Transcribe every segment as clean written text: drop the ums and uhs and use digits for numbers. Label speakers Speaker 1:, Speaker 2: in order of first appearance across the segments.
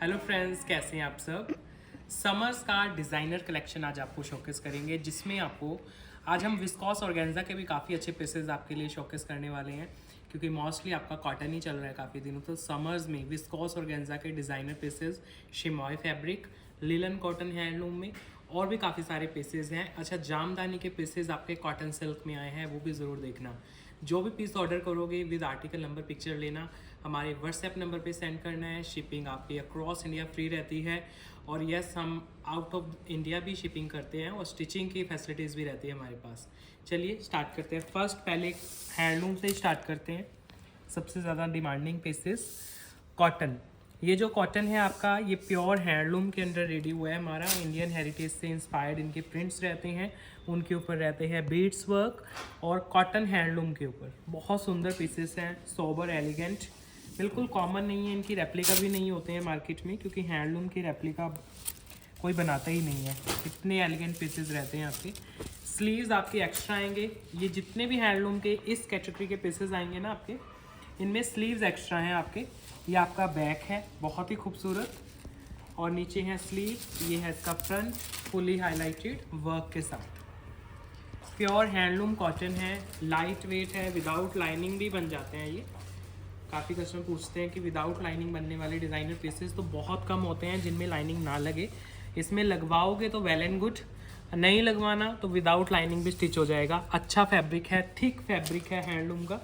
Speaker 1: Hello friends, कैसे हैं आप सब। समर्स का डिज़ाइनर कलेक्शन आज आपको शोकेस करेंगे, जिसमें आपको आज हम विस्कॉस ऑर्गेन्जा के भी काफ़ी अच्छे पीसेज आपके लिए शोकेस करने वाले हैं, क्योंकि मोस्टली आपका कॉटन ही चल रहा है काफ़ी दिनों। तो समर्स में विस्कॉस ऑर्गेन्जा के डिज़ाइनर पीसेज, शिमॉय फैब्रिक, लिलन कॉटन हैंडलूम में और भी काफ़ी सारे पीसेज हैं। अच्छा, जामदानी के पीसेज आपके कॉटन सिल्क में आए हैं, वो भी ज़रूर देखना। जो भी पीस ऑर्डर करोगे विद आर्टिकल नंबर पिक्चर लेना, हमारे व्हाट्सएप नंबर पे सेंड करना है। शिपिंग आपकी अक्रॉस इंडिया फ्री रहती है, और यस, हम आउट ऑफ इंडिया भी शिपिंग करते हैं और स्टिचिंग की फैसिलिटीज़ भी रहती है हमारे पास। चलिए स्टार्ट करते हैं। फर्स्ट पहले हैंडलूम से ही स्टार्ट करते हैं। सबसे ज़्यादा डिमांडिंग पीसेस कॉटन। ये जो कॉटन है आपका, ये प्योर हैंडलूम के अंडर रेडी हुआ है हमारा। इंडियन हेरिटेज से इंस्पायर्ड इनके प्रिंट्स रहते हैं, उनके ऊपर रहते हैं बीड्स वर्क, और कॉटन हैंडलूम के ऊपर बहुत सुंदर पीसेस हैं। सोबर एलिगेंट, बिल्कुल कॉमन नहीं है, इनकी रेप्लिका भी नहीं होते हैं मार्केट में, क्योंकि हैंडलूम की रेप्लिका कोई बनाता ही नहीं है। इतने एलिगेंट पीसेस रहते हैं आपके। स्लीव्स आपके एक्स्ट्रा आएंगे। ये जितने भी हैंडलूम के इस कैटेगरी के पीसेस आएंगे ना आपके, इनमें स्लीव्स एक्स्ट्रा हैं आपके। ये आपका बैक है, बहुत ही खूबसूरत, और नीचे है स्लीव। ये है इसका फ्रंट, फुली हाईलाइटेड वर्क के साथ। प्योर हैंडलूम कॉटन है, लाइट वेट है, विदाउट लाइनिंग भी बन जाते हैं ये। काफ़ी कस्टमर पूछते हैं कि विदाउट लाइनिंग बनने वाले डिज़ाइनर पीसेस तो बहुत कम होते हैं जिनमें लाइनिंग ना लगे। इसमें लगवाओगे तो वेल एंड गुड, नहीं लगवाना तो विदाउट लाइनिंग भी स्टिच हो जाएगा। अच्छा फैब्रिक है, थिक फैब्रिक है हैंडलूम का,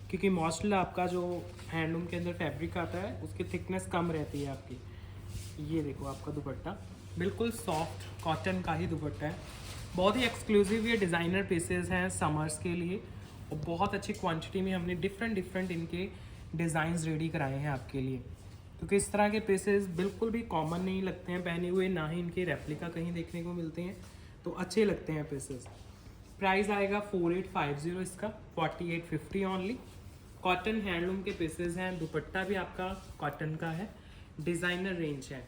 Speaker 1: क्योंकि मोस्टली आपका जो हैंडलूम के अंदर फैब्रिक आता है उसकी थिकनेस कम रहती है आपकी। ये देखो आपका दुपट्टा बिल्कुल सॉफ्ट कॉटन का ही दुपट्टा है। बहुत ही एक्सक्लूसिव ये डिज़ाइनर पीसेस हैं समर्स के लिए, और बहुत अच्छी क्वांटिटी में हमने डिफरेंट इनके डिज़ाइंस रेडी कराए हैं आपके लिए, क्योंकि इस तरह के पीसेस बिल्कुल भी कॉमन नहीं लगते हैं पहने हुए, ना ही इनके रेप्लिका कहीं देखने को मिलते हैं, तो अच्छे लगते हैं पीसेस। प्राइस आएगा 4850 इसका, 4850 ओनली। कॉटन हैंडलूम के पीसेस हैं। दुपट्टा भी आपका कॉटन का है, डिज़ाइनर रेंज है।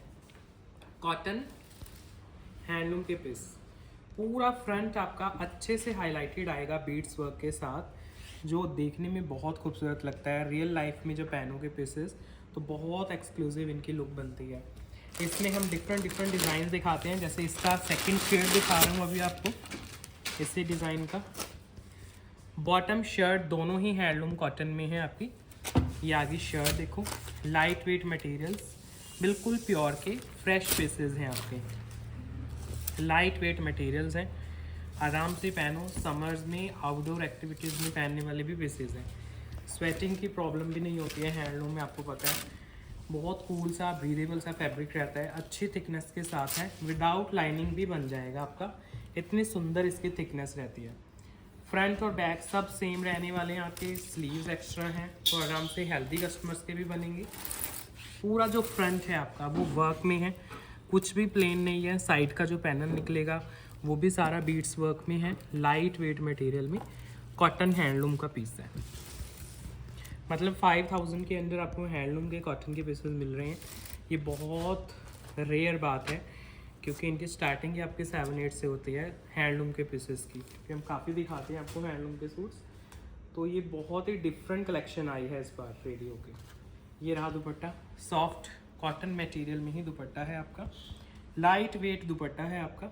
Speaker 1: कॉटन हैंडलूम के पीस, पूरा फ्रंट आपका अच्छे से हाईलाइटेड आएगा बीड्स वर्क के साथ, जो देखने में बहुत खूबसूरत लगता है। रियल लाइफ में जो पहनोगे पीसेस तो बहुत एक्सक्लूसिव इनकी लुक बनती है। इसमें हम डिफरेंट डिज़ाइन दिखाते हैं। जैसे इसका सेकंड शेड दिखा रहा हूँ अभी आपको, इसी डिज़ाइन का। बॉटम शर्ट दोनों ही हैंडलूम कॉटन में है आपकी। ये आगे शर्ट देखो, लाइट वेट मटेरियल्स, बिल्कुल प्योर के फ्रेश पीसेस हैं आपके। लाइट वेट मटेरियल्स हैं, आराम से पहनो। समर्स में आउटडोर एक्टिविटीज़ में पहनने वाले भी पीसेस हैं। स्वेटिंग की प्रॉब्लम भी नहीं होती है हैंडलूम में, आपको पता है। बहुत कूल सा ब्रीदेबल सा फैब्रिक रहता है, अच्छी थिकनेस के साथ है, विदाउट लाइनिंग भी बन जाएगा आपका। इतनी सुंदर इसकी थिकनेस रहती है। फ्रंट और बैक सब सेम रहने वाले हैं आपके। स्लीव्स एक्स्ट्रा हैं, तो आराम से हेल्दी कस्टमर्स के भी बनेंगे। पूरा जो फ्रंट है आपका वो वर्क में है, कुछ भी प्लेन नहीं है। साइड का जो पैनल निकलेगा वो भी सारा बीड्स वर्क में है, लाइट वेट मटेरियल में। कॉटन हैंडलूम का पीस है, मतलब 5000 के अंदर आपको हैंडलूम के कॉटन के पीसेस मिल रहे हैं। ये बहुत रेयर बात है, क्योंकि इनकी स्टार्टिंग ही आपके 7-8 से होती है हैंडलूम के पीसेस की, क्योंकि हम काफ़ी दिखाते हैं आपको हैंडलूम के सूट्स। तो ये बहुत ही डिफरेंट कलेक्शन आई है इस बार रेडियो के। ये रहा दुपट्टा, सॉफ्ट कॉटन मटेरियल में ही दुपट्टा है आपका। लाइट वेट दुपट्टा है आपका,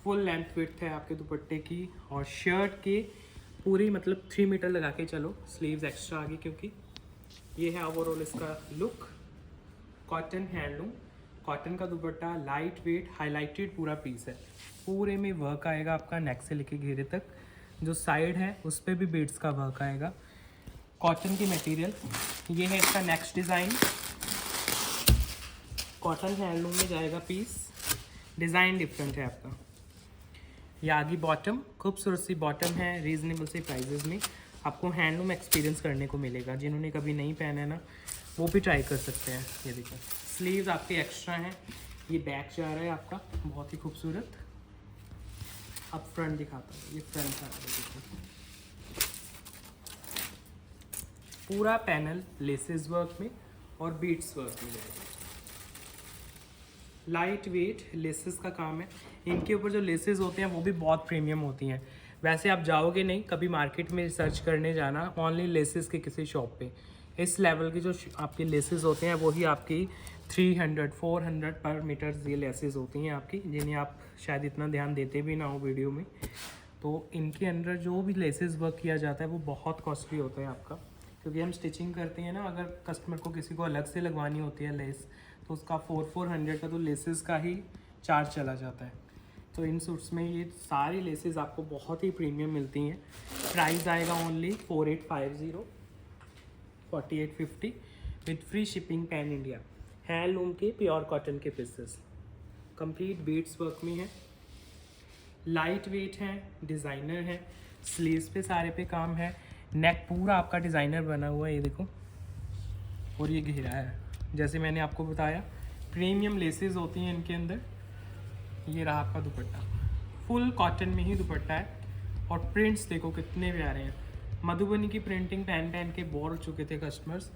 Speaker 1: फुल लेंथ विड्थ है आपके दुपट्टे की, और शर्ट के पूरी मतलब 3 मीटर लगा के चलो। स्लीव्स एक्स्ट्रा आ गई, क्योंकि ये है ओवरऑल इसका लुक। कॉटन हैंडलूम, कॉटन का दुपट्टा, लाइट वेट हाईलाइटेड पूरा पीस है। पूरे में वर्क आएगा आपका नेक से लेके घेरे तक। जो साइड है उस पर भी बीड्स का वर्क आएगा। कॉटन की मटेरियल, ये है इसका नेक्स्ट डिज़ाइन। कॉटन हैंडलूम में जाएगा पीस, डिज़ाइन डिफरेंट है आपका। ये आगे बॉटम, खूबसूरत सी बॉटम है, रीजनेबल से प्राइजेस में आपको हैंडलूम एक्सपीरियंस करने को मिलेगा। जिन्होंने कभी नहीं पहना है ना, वो भी ट्राई कर सकते हैं। ये देखो स्लीव्स आपके एक्स्ट्रा हैं। ये बैक जा रहा है आपका, बहुत ही खूबसूरत। अब फ्रंट दिखाता हूँ, ये फ्रंट आ रहा है देखो। पूरा पैनल लेसेस वर्क में और बीट्स वर्क में जाएगा। लाइट वेट लेसेस का काम है। इनके ऊपर जो लेसेस होते हैं वो भी बहुत प्रीमियम होती हैं। वैसे आप जाओगे नहीं कभी मार्केट में रिसर्च करने जाना ओनली लेसेस के किसी शॉप पे, इस लेवल की जो आपके लेसेस होते हैं वही आपकी 300 400 पर मीटर ये लेसेस होती हैं आपकी, जिन्हें आप शायद इतना ध्यान देते भी ना हो वीडियो में। तो इनके अंदर जो भी लेसेस वर्क किया जाता है वो बहुत कॉस्टली होता है आपका, क्योंकि हम स्टिचिंग करते हैं ना, अगर कस्टमर को किसी को अलग से लगवानी होती है लेस तो उसका 400 का तो लेसेस का ही चार्ज चला जाता है। तो इन सूट्स में ये सारी लेसेस आपको बहुत ही प्रीमियम मिलती हैं। प्राइस आएगा only 4850 4850 with free shipping pan India. Handloom के प्योर कॉटन के पीसेस, कंप्लीट बीड्स वर्क में है, लाइट वेट है, डिज़ाइनर है, स्लीव्स पे सारे पे काम है, नेक पूरा आपका डिज़ाइनर बना हुआ है ये देखो, और ये घेरा है जैसे मैंने आपको बताया। प्रीमियम लेसेस होती हैं इनके अंदर। ये रहा आपका दुपट्टा, फुल कॉटन में ही दुपट्टा है, और प्रिंट्स देखो कितने प्यारे हैं। मधुबनी की प्रिंटिंग पहन पहन के बोर हो चुके थे कस्टमर्स,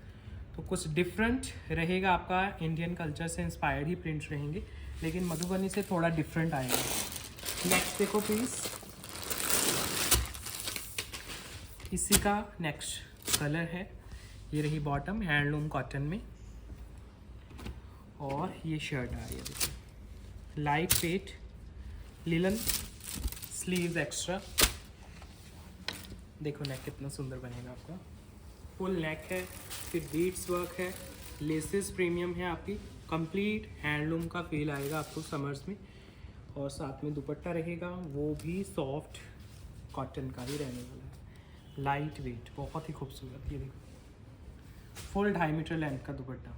Speaker 1: तो कुछ डिफरेंट रहेगा आपका, इंडियन कल्चर से इंस्पायर्ड ही प्रिंट्स रहेंगे, लेकिन मधुबनी से थोड़ा डिफरेंट आएगा। नेक्स्ट देखो प्लीज़, इसी का नेक्स्ट कलर है, ये रही बॉटम हैंडलूम कॉटन में, और ये शर्ट आ रही है देखो, light weight linen, sleeves extra, देखो नेक कितना सुंदर बनेगा आपका, फुल नेक है, फिर बीड्स वर्क है, लेसेस प्रीमियम है आपकी, कंप्लीट हैंडलूम का फील आएगा आपको समर्स में, और साथ में दुपट्टा रहेगा वो भी सॉफ्ट कॉटन का ही रहने वाला है, लाइट वेट, बहुत ही खूबसूरत। ये देखो फुल 2.5 मीटर लेंथ का दुपट्टा।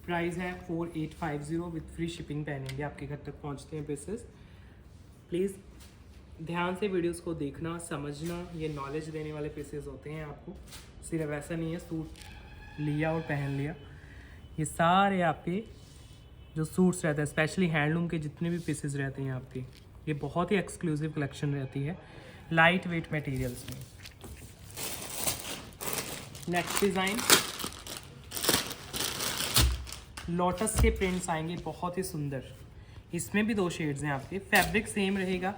Speaker 1: प्राइस है 4850 with free shipping pan India, आपके घर तक पहुंचते हैं पीसेस। प्लीज़ ध्यान से वीडियोस को देखना, समझना, ये नॉलेज देने वाले पीसेस होते हैं आपको, सिर्फ ऐसा नहीं है सूट लिया और पहन लिया। ये सारे आपके जो सूट्स रहते हैं, स्पेशली हैंडलूम के जितने भी पीसेस रहते हैं आपके, ये बहुत ही एक्सक्लूसिव कलेक्शन रहती है लाइट वेट मटेरियल्स में। नेक्स्ट डिज़ाइन, लोटस के प्रिंट्स आएंगे बहुत ही सुंदर, इसमें भी 2 शेड्स हैं आपके, फैब्रिक सेम रहेगा,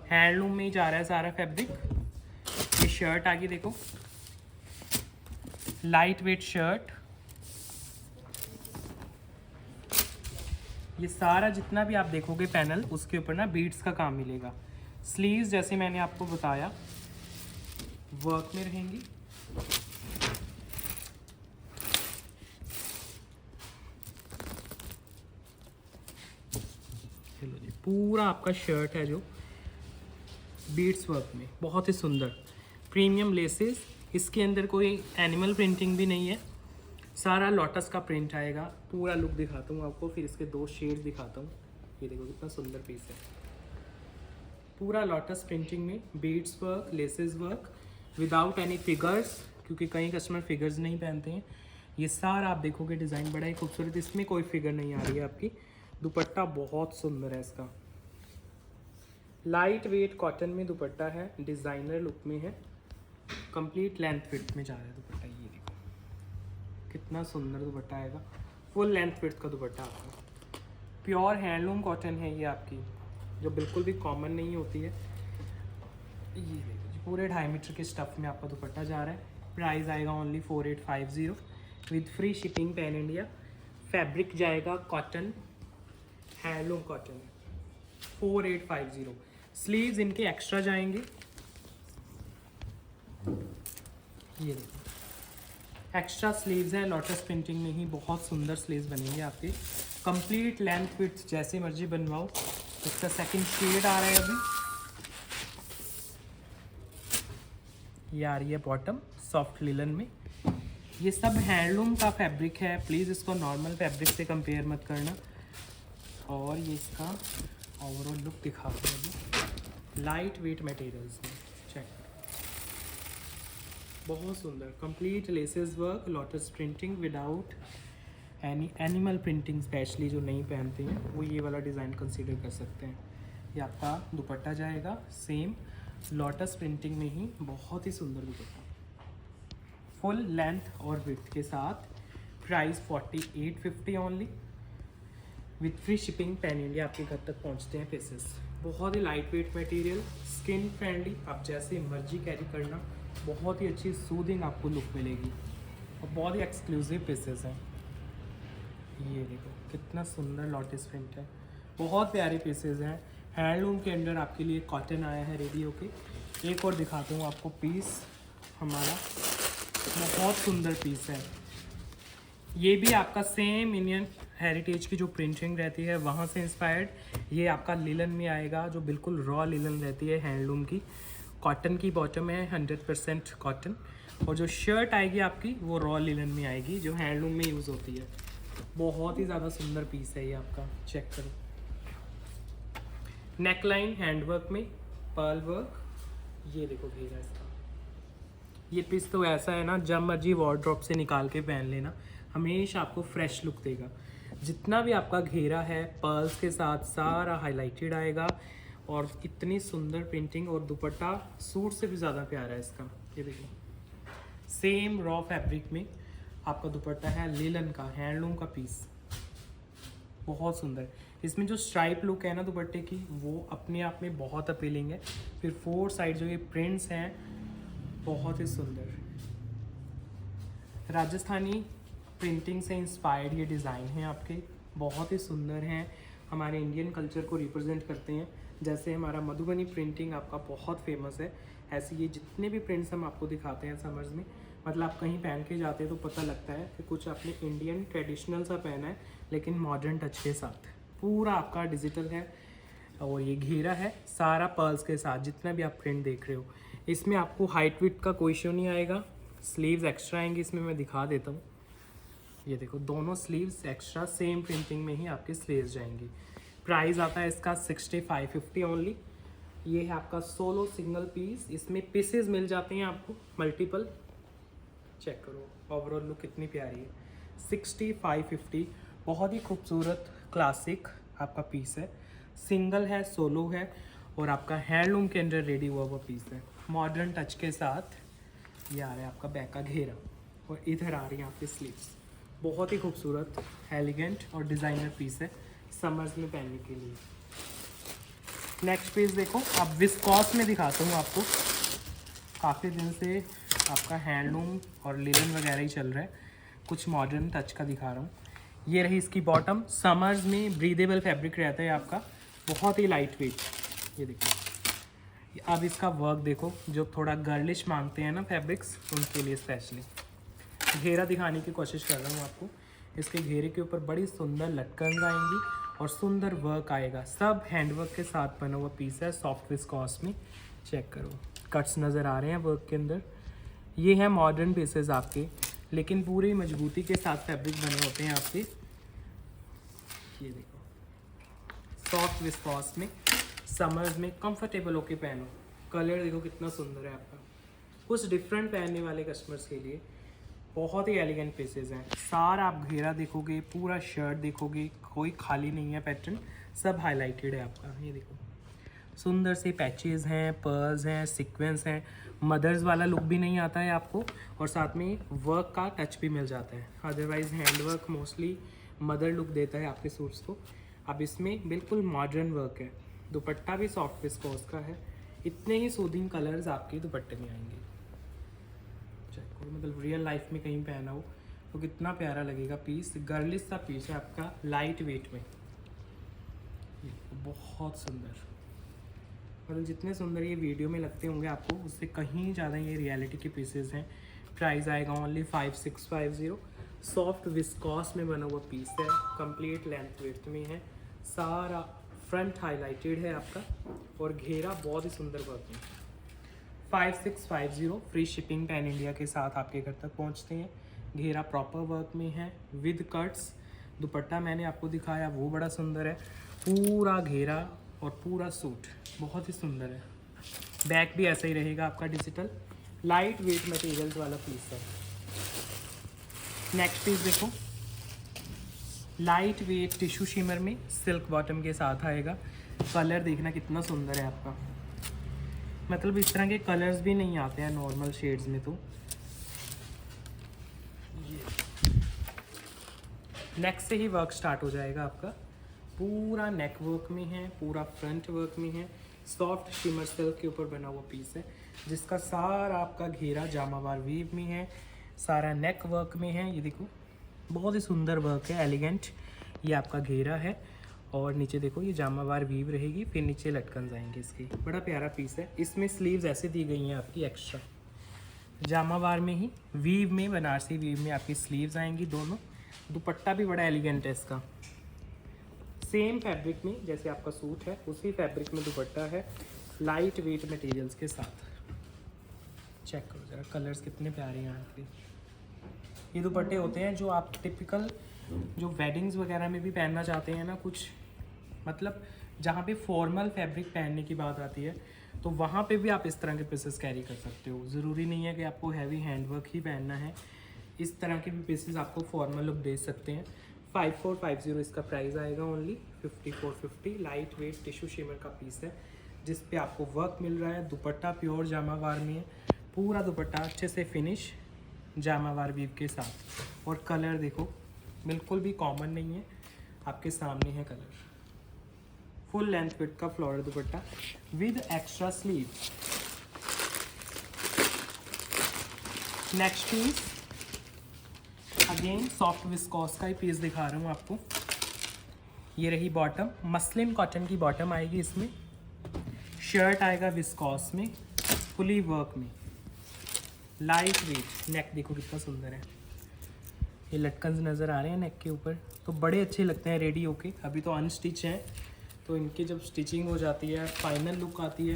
Speaker 1: हैंडलूम में ही जा रहा है सारा फैब्रिक। ये शर्ट आ गई देखो, लाइट वेट शर्ट, ये सारा जितना भी आप देखोगे पैनल उसके ऊपर ना बीड्स का काम मिलेगा। स्लीव्स जैसे मैंने आपको बताया वर्क में रहेंगी, चलो जी, पूरा आपका शर्ट है जो बीड्स वर्क में, बहुत ही सुंदर प्रीमियम लेसेस, इसके अंदर कोई एनिमल प्रिंटिंग भी नहीं है, सारा लोटस का प्रिंट आएगा। पूरा लुक दिखाता हूँ आपको, फिर इसके 2 शेड्स दिखाता हूँ। ये देखो कितना सुंदर पीस है, पूरा लोटस प्रिंटिंग में, beads work, laces work, without any figures, क्योंकि कई कस्टमर फिगर्स नहीं पहनते हैं। ये सारा आप देखोगे डिज़ाइन बड़ा ही खूबसूरत, इसमें कोई फिगर नहीं आ रही है आपकी। दुपट्टा बहुत सुंदर है इसका, लाइट वेट कॉटन में दुपट्टा है, डिज़ाइनर लुक में है, कंप्लीट लेंथ फिट में जा रहा है दुपट्टा। ये देखो कितना सुंदर दुपट्टा आएगा, फुल लेंथ फिट का दुपट्टा आपका, प्योर हैंडलूम कॉटन है ये आपकी, जो बिल्कुल भी कॉमन नहीं होती है। ये देखो पूरे 2.5 मीटर के स्टफ़ में आपका दुपट्टा जा रहा है। प्राइस आएगा only 4850 with free shipping pan India. Fabric जाएगा कॉटन, हैंडलूम कॉटन, 4850। स्लीव्स इनके एक्स्ट्रा जाएंगे, ये देखो एक्स्ट्रा स्लीव्स हैं, लोटस प्रिंटिंग में ही बहुत सुंदर स्लीव्स बनेंगे आपके, कंप्लीट लेंथ विड्थ जैसे मर्जी बनवाओ। इसका सेकंड शेड आ रहा है अभी, ये आ रही है बॉटम सॉफ्ट लिलन में। ये सब हैंडलूम का फैब्रिक है, प्लीज़ इसको नॉर्मल फैब्रिक से कंपेयर मत करना। और ये इसका ओवरऑल लुक दिखाते हैं अभी, लाइट वेट मटेरियल्स में, चेक बहुत सुंदर, complete laces work, lotus printing without any animal printing, specially जो नहीं पहनते हैं वो ये वाला डिज़ाइन कंसीडर कर सकते हैं। ये आपका दुपट्टा जाएगा सेम लोटस प्रिंटिंग में ही, बहुत ही सुंदर दुपट्टा, फुल लेंथ और विड्थ के साथ। Price 4850 only with free shipping pan India, आपके घर तक पहुंचते हैं पीसेस। बहुत ही light weight material, skin friendly, आप जैसे मर्जी कैरी करना, बहुत ही अच्छी सूदिंग आपको लुक मिलेगी, और बहुत ही एक्सक्लूसिव पीसेस हैं। ये देखो कितना सुंदर लॉटस प्रिंट है, बहुत प्यारे पीसेज हैं। हैंडलूम के अंदर आपके लिए कॉटन आया है रेडी होके। एक और दिखाता हूँ आपको पीस हमारा, बहुत सुंदर पीस है। ये भी आपका सेम इंडियन हेरिटेज की जो प्रिंटिंग रहती है वहाँ से इंस्पायर्ड। ये आपका लिलन में आएगा, जो बिल्कुल रॉ लिलन रहती है हैंडलूम की। कॉटन की बॉटम है, 100% कॉटन। और जो शर्ट आएगी आपकी वो रॉ लिलन में आएगी, जो हैंडलूम में यूज़ होती है। बहुत ही ज़्यादा सुंदर पीस है ये आपका, चेक करो। नेकलाइन हैंडवर्क में पर्ल वर्क, ये देखो घेरा इसका। ये पीस तो ऐसा है ना, जब मर्जी वार्डरोब से निकाल के पहन लेना, हमेशा आपको फ्रेश लुक देगा। जितना भी आपका घेरा है पर्ल्स के साथ सारा हाईलाइटेड आएगा, और इतनी सुंदर प्रिंटिंग। और दुपट्टा सूट से भी ज़्यादा प्यारा है इसका। ये देखो सेम रॉ फैब्रिक में आपका दुपट्टा है, लिलन का हैंडलूम का पीस, बहुत सुंदर। इसमें जो स्ट्राइप लुक है ना दुपट्टे की, वो अपने आप में बहुत अपीलिंग है। फिर 4 साइड जो ये प्रिंट्स हैं, बहुत ही सुंदर। राजस्थानी प्रिंटिंग से इंस्पायर्ड ये डिज़ाइन हैं आपके, बहुत ही सुंदर हैं, हमारे इंडियन कल्चर को रिप्रेजेंट करते हैं। जैसे हमारा मधुबनी प्रिंटिंग आपका बहुत फेमस है, ऐसे ये जितने भी प्रिंट्स हम आपको दिखाते हैं समर्स में, मतलब आप कहीं पहन के जाते हैं तो पता लगता है कि कुछ आपने इंडियन ट्रेडिशनल सा पहना है, लेकिन मॉडर्न टच के साथ। पूरा आपका डिजिटल है, और ये घेरा है सारा पर्ल्स के साथ। जितना भी आप प्रिंट देख रहे हो, इसमें आपको हाइट विड्थ का कोई इशू नहीं आएगा। स्लीव्स एक्स्ट्रा आएंगी इसमें, मैं दिखा देता हूँ। ये देखो दोनों स्लीव्स एक्स्ट्रा, सेम प्रिंटिंग में ही आपकी स्लीव्स जाएंगी। प्राइस आता है इसका 6550 ओनली। ये है आपका सोलो सिंगल पीस, इसमें पीसेस मिल जाते हैं आपको मल्टीपल। चेक करो ओवरऑल लुक कितनी प्यारी है। 6550, बहुत ही खूबसूरत क्लासिक आपका पीस है। सिंगल है, सोलो है, और आपका हैंडलूम के अंदर रेडी हुआ हुआ पीस है, मॉडर्न टच के साथ। ये आ रहा है आपका बैक का घेरा, और इधर आ रही है आपकी स्लीव्स। बहुत ही खूबसूरत, एलिगेंट और डिज़ाइनर पीस है समर्स में पहनने के लिए। नेक्स्ट पीस देखो, अब विस्कॉस में दिखाता हूँ आपको। काफ़ी दिन से आपका हैंडलूम और लिनन वगैरह ही चल रहा है, कुछ मॉडर्न टच का दिखा रहा हूँ। ये रही इसकी बॉटम, समर्स में ब्रीदेबल फैब्रिक रहता है आपका, बहुत ही लाइट वेट। ये देखो, अब इसका वर्क देखो, जो थोड़ा गर्लिश मांगते हैं ना फैब्रिक्स, उनके लिए स्पेशली। घेरा दिखाने की कोशिश कर रहा हूँ आपको। इसके घेरे के ऊपर बड़ी सुंदर लटकन आएंगी और सुंदर वर्क आएगा, सब हैंडवर्क के साथ बना हुआ पीस है, सॉफ्ट विस्कॉस में। चेक करो, कट्स नज़र आ रहे हैं वर्क के अंदर। ये है मॉडर्न पीसेस आपके, लेकिन पूरी मजबूती के साथ फैब्रिक बने होते हैं आपके। ये देखो सॉफ्ट विस्कॉस में, समर्स में कंफर्टेबल होके पहनो। कलर देखो कितना सुंदर है आपका, कुछ डिफरेंट पहनने वाले कस्टमर्स के लिए बहुत ही एलिगेंट पीसेस हैं। सारा आप घेरा देखोगे, पूरा शर्ट देखोगे, कोई खाली नहीं है पैटर्न, सब हाईलाइटेड है आपका। ये देखो सुंदर से पैचेस हैं, पर्ल्स हैं, सीक्वेंस हैं, मदर्स वाला लुक भी नहीं आता है आपको, और साथ में वर्क का टच भी मिल जाता है। Otherwise handwork mostly mother look देता है आपके सूट्स को। अब इसमें बिल्कुल मॉडर्न वर्क है, दुपट्टा भी सॉफ्ट विस्कोस का है, इतने ही सूदिंग कलर्स आपके दुपट्टे में आएंगे। मतलब रियल लाइफ में कहीं पहना हो तो कितना प्यारा लगेगा पीस। गर्लिश सा पीस है आपका, लाइट वेट में, बहुत सुंदर। मतलब जितने सुंदर ये वीडियो में लगते होंगे आपको, उससे कहीं ज़्यादा ये रियलिटी के पीसेस हैं। प्राइस आएगा ओनली 5650। सॉफ्ट विस्कॉस में बना हुआ पीस है, कंप्लीट लेंथ वेट में है, सारा फ्रंट हाईलाइटेड है आपका, और घेरा बहुत ही सुंदर वर्क में। 5650, फ्री शिपिंग पैन इंडिया के साथ आपके घर तक पहुंचते हैं। घेरा प्रॉपर वर्क में है विद कट्स। दुपट्टा मैंने आपको दिखाया वो बड़ा सुंदर है, पूरा घेरा और पूरा सूट बहुत ही सुंदर है। बैक भी ऐसा ही रहेगा आपका, डिजिटल लाइट वेट मटेरियल्स वाला पीस है। नेक्स्ट पीस देखो, लाइट वेट टिश्यू शिमर में सिल्क बॉटम के साथ आएगा। कलर देखना कितना सुंदर है आपका, मतलब इस तरह के कलर्स भी नहीं आते हैं नॉर्मल शेड्स में। तो नेक से ही वर्क स्टार्ट हो जाएगा आपका, पूरा नेक वर्क में है, पूरा फ्रंट वर्क में है। सॉफ्ट शिमर सिल्क के ऊपर बना हुआ पीस है, जिसका सारा आपका घेरा जामावार वीव में है, सारा नेक वर्क में है। ये देखो बहुत ही सुंदर वर्क है, एलिगेंट। ये आपका घेरा है और नीचे देखो ये जामावार वीव रहेगी, फिर नीचे लटकन आएंगे इसकी। बड़ा प्यारा पीस है। इसमें स्लीव्स ऐसे दी गई हैं आपकी एक्स्ट्रा, जामावार में ही वीव में, बनारसी वीव में आपकी स्लीव्स आएंगी दोनों। दुपट्टा भी बड़ा एलिगेंट है इसका, सेम फैब्रिक में जैसे आपका सूट है उसी फैब्रिक में दुपट्टा है, लाइट वेट मटेरियल्स के साथ। चेक करो ज़रा कलर्स कितने प्यारे हैं यहाँ के। ये दुपट्टे होते हैं जो आप टिपिकल जो वेडिंग्स वगैरह में भी पहनना चाहते हैं ना, कुछ मतलब जहाँ पे फॉर्मल फैब्रिक पहनने की बात आती है तो वहाँ पे भी आप इस तरह के पीसेस कैरी कर सकते हो। ज़रूरी नहीं है कि आपको हैवी हैंडवर्क ही पहनना है, इस तरह के भी पीसेस आपको फॉर्मल लुक दे सकते हैं। 5450 इसका प्राइस आएगा, only 5450। Light wet tissue shimmer का पीस है जिस पे आपको वर्क मिल रहा है। दुपट्टा प्योर जामावार में है, पूरा दुपट्टा अच्छे से फिनिश जामावार वीव के साथ। और कलर देखो बिल्कुल भी कॉमन नहीं है, आपके सामने है कलर। फुल लेंथ विड्थ का floral dupatta with extra sleeve. Next piece again soft viscose का ही पीस दिखा रहा हूँ आपको। ये रही बॉटम, मसलिन कॉटन की बॉटम आएगी इसमें। शर्ट आएगा विस्कॉस में, फुली वर्क में, लाइट वेट। नेक देखो कितना सुंदर है, ये लटकन्स नज़र आ रहे हैं नेक के ऊपर, तो बड़े अच्छे लगते हैं रेडी होके। अभी तो अनस्टिच हैं, तो इनकी जब स्टिचिंग हो जाती है, फाइनल लुक आती है,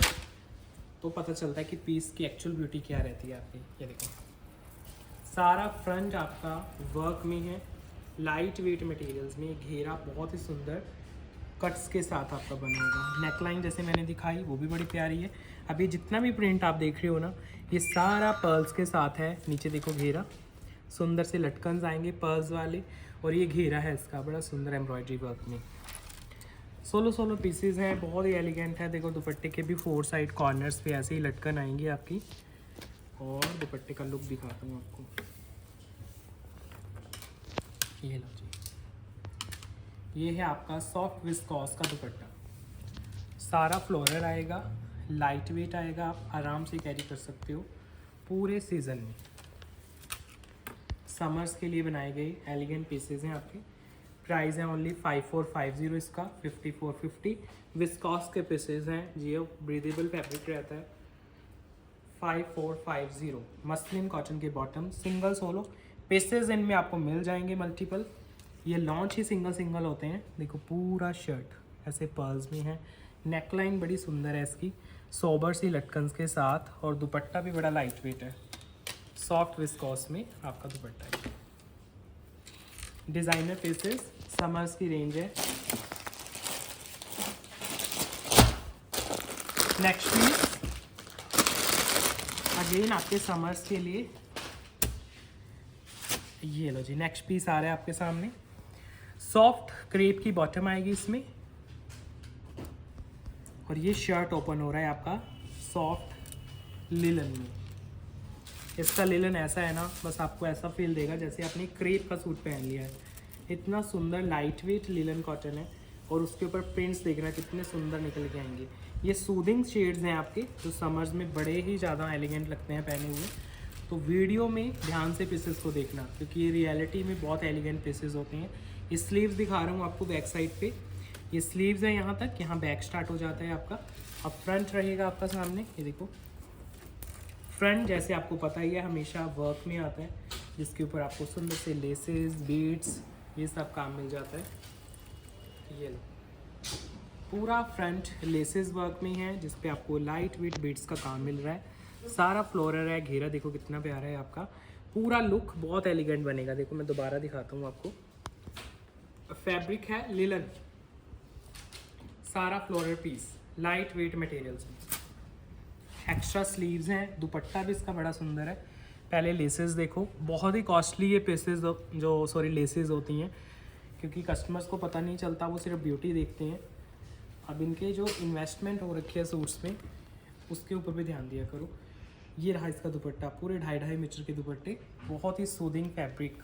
Speaker 1: तो पता चलता है कि पीस की एक्चुअल ब्यूटी क्या रहती है आपकी। ये देखो सारा फ्रंट आपका वर्क में है, लाइट वेट मटेरियल्स में। घेरा बहुत ही सुंदर कट्स के साथ आपका बना होगा। नेकलाइन जैसे मैंने दिखाई वो भी बड़ी प्यारी है। अभी जितना भी प्रिंट आप देख रहे हो ना, ये सारा पर्ल्स के साथ है। नीचे देखो घेरा, सुंदर से लटकन्स आएंगे पर्ल्स वाले, और ये घेरा है इसका बड़ा सुंदर एम्ब्रॉयडरी वर्क में। 16 पीसेज हैं, बहुत ही एलिगेंट है। देखो दुपट्टे के भी 4 साइड कॉर्नर्स पे ऐसे ही लटकन आएंगी आपकी। और दुपट्टे का लुक दिखाता हूँ आपको, ये लो जी, ये है आपका सॉफ्ट विस्कॉस का दुपट्टा। सारा फ्लोरल आएगा, लाइट वेट आएगा, आप आराम से कैरी कर सकते हो पूरे सीज़न में। समर्स के लिए बनाए गए एलिगेंट पीसेज हैं आपके। प्राइस है ओनली 5450 इसका, 5450। विस्कॉस के पीसेज हैं, जियो ब्रीदेबल फैब्रिक रहता है। 5450 मसलिन कॉटन के बॉटम, सिंगल सोलो पीसेज इनमें आपको मिल जाएंगे मल्टीपल। ये लॉन्च ही सिंगल होते हैं। देखो पूरा शर्ट ऐसे पर्ल्स में है, नेकलाइन बड़ी सुंदर है इसकी, सोबर सी लटकन्स के साथ, और दुपट्टा भी बड़ा लाइट वेट है। सॉफ्ट विस्कॉस में आपका दुपट्टा है। डिज़ाइनर पीसेस, समर्स की रेंज है। नेक्स्ट पीस अगेन आपके समर्स के लिए, ये लो जी। नेक्स्ट पीस आ रहा है आपके सामने, सॉफ्ट क्रेप की बॉटम आएगी इसमें, और ये शर्ट ओपन हो रहा है आपका सॉफ्ट लिलन में। इसका लिलन ऐसा है ना, बस आपको ऐसा फील देगा जैसे आपने क्रेप का सूट पहन लिया है। इतना सुंदर लाइट वेट लिलन कॉटन है, और उसके ऊपर प्रिंट्स देखना कितने सुंदर निकल के आएंगे। ये सूदिंग शेड्स हैं आपके, जो समर्स में बड़े ही ज़्यादा एलिगेंट लगते हैं पहने हुए। तो वीडियो में ध्यान से पीसेस को देखना, क्योंकि ये रियलिटी में बहुत एलिगेंट पीसेस होते हैं। ये स्लीव्स दिखा रहा हूँ आपको बैक साइड पे। ये स्लीव्स है यहाँ तक, यहाँ बैक स्टार्ट हो जाता है आपका। अब फ्रंट रहेगा आपका सामने, ये देखो फ्रंट जैसे आपको पता ही है हमेशा वर्क में आता है, जिसके ऊपर आपको सुंदर से लेसेस, बीड्स, ये सब काम मिल जाता है। ये लो पूरा फ्रंट लेसेस वर्क में है, जिस पे आपको लाइट वेट बीड्स का काम मिल रहा है। सारा फ्लोरल है, घेरा देखो कितना प्यारा है आपका। पूरा लुक बहुत एलिगेंट बनेगा। देखो मैं दोबारा दिखाता हूँ आपको, फैब्रिक है लिलन, सारा floral piece, light weight materials में। एक्स्ट्रा स्लीव्स हैं, दुपट्टा भी इसका बड़ा सुंदर है। पहले लेसेस देखो, बहुत ही कॉस्टली ये पीसेस लेसेस होती हैं, क्योंकि कस्टमर्स को पता नहीं चलता, वो सिर्फ ब्यूटी देखते हैं। अब इनके जो इन्वेस्टमेंट हो रखी है सूट्स में, उसके ऊपर भी ध्यान दिया करो। ये रहा इसका दुपट्टा, पूरे 2.5 मीटर के दुपट्टे, बहुत ही soothing fabric,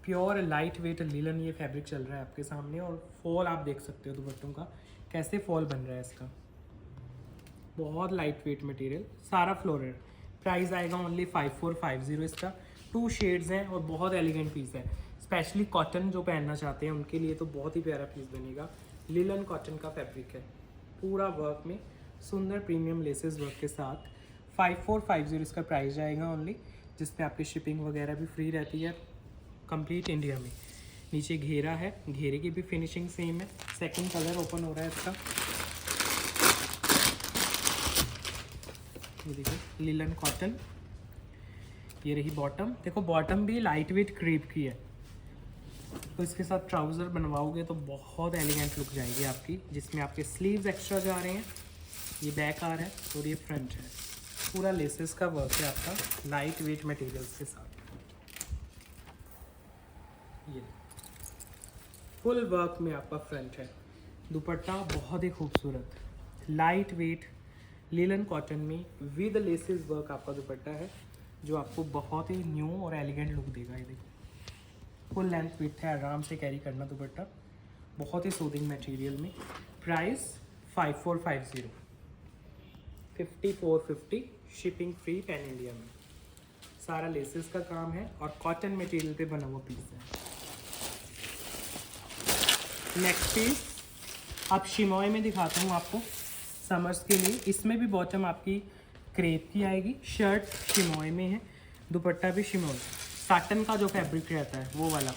Speaker 1: pure light weight linen ये फैब्रिक चल रहा है आपके सामने। और फॉल आप देख सकते हो दुपट्टों का, कैसे फॉल बन रहा है इसका, बहुत लाइट वेट मटेरियल, सारा फ्लोरल। प्राइस आएगा ओनली 5450 इसका। 2 शेड्स हैं और बहुत एलिगेंट पीस है। स्पेशली कॉटन जो पहनना चाहते हैं उनके लिए तो बहुत ही प्यारा पीस बनेगा। लिलन कॉटन का फैब्रिक है, पूरा वर्क में सुंदर प्रीमियम लेसेस वर्क के साथ 5450 इसका प्राइस जाएगा ओनली, जिसमें आपकी शिपिंग वगैरह भी फ्री रहती है कंप्लीट इंडिया में। नीचे घेरा है, घेरे की भी फिनिशिंग सेम है। सेकंड कलर ओपन हो रहा है इसका, ये देखिए लिलन कॉटन। ये रही बॉटम, देखो बॉटम भी लाइट वेट क्रेप की है, तो इसके साथ ट्राउज़र बनवाओगे तो बहुत एलिगेंट लुक जाएगी आपकी, जिसमें आपके स्लीव्स एक्स्ट्रा जा रहे हैं। ये बैक आ रहा है और ये फ्रंट है, पूरा लेसेस का वर्क है आपका लाइट वेट मटेरियल्स के साथ। ये फुल वर्क में आपका फ्रंट है। दुपट्टा बहुत ही खूबसूरत लाइट वेट लिलन कॉटन में विद लेसेस वर्क आपका दुपट्टा है, जो आपको बहुत ही न्यू और एलिगेंट लुक देगा। ये देखो फुल लेंथ विथ है, आराम से कैरी करना दुपट्टा, बहुत ही सूदिंग मटेरियल में। Price 5450, 5450 shipping free pan India में। सारा लेसेस का काम है और कॉटन मटेरियल पे बना हुआ पीस है। नेक्स्ट पीस अब शिमोय में दिखाता हूँ आपको समर्स के लिए। इसमें भी बॉटम आपकी क्रेप की आएगी, शर्ट शिमोय में है, दुपट्टा भी शिमोय, साटन का जो फैब्रिक रहता है वो वाला।